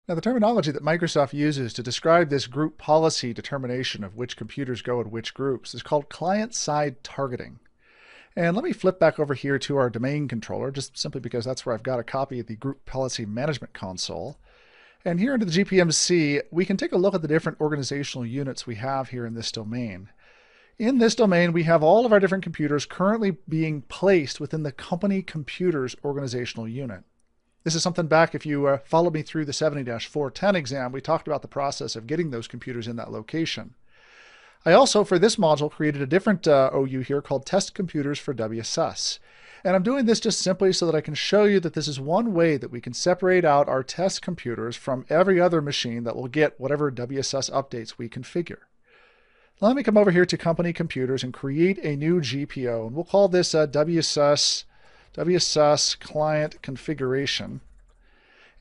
Now, the terminology that Microsoft uses to describe this group policy determination of which computers go in which groups is called client-side targeting. And let me flip back over here to our domain controller, just simply because that's where I've got a copy of the Group Policy Management console. And here under the GPMC, we can take a look at the different organizational units we have here in this domain. In this domain, we have all of our different computers currently being placed within the company computers organizational unit. This is something back, if you followed me through the 70-410 exam, we talked about the process of getting those computers in that location. I also, for this module, created a different OU here called Test Computers for WSS. And I'm doing this just simply so that I can show you that this is one way that we can separate out our test computers from every other machine that will get whatever WSS updates we configure. Let me come over here to Company Computers and create a new GPO. And we'll call this WSS Client Configuration.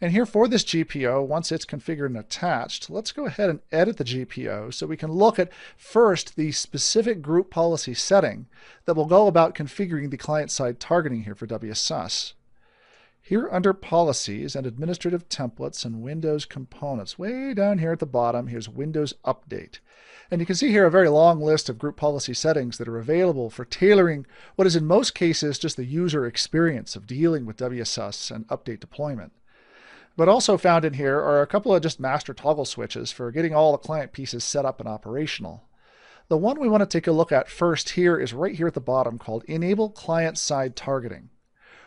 And here for this GPO, once it's configured and attached, let's go ahead and edit the GPO so we can look at first the specific group policy setting that will go about configuring the client-side targeting here for WSS. Here under Policies and Administrative Templates and Windows Components, way down here at the bottom, here's Windows Update. And you can see here a very long list of group policy settings that are available for tailoring what is in most cases just the user experience of dealing with WSS and update deployment. But also found in here are a couple of just master toggle switches for getting all the client pieces set up and operational. The one we want to take a look at first here is right here at the bottom called Enable Client-Side Targeting.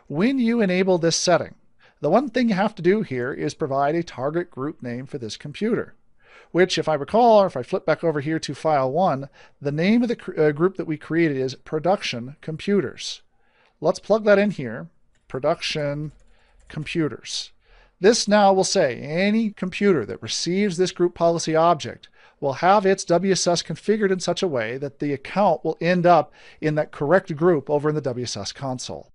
When you enable this setting, the one thing you have to do here is provide a target group name for this computer, which, if I recall, or if I flip back over here to File 1, the name of the group that we created is Production Computers. Let's plug that in here, Production Computers. This now will say any computer that receives this group policy object will have its WSS configured in such a way that the account will end up in that correct group over in the WSS console.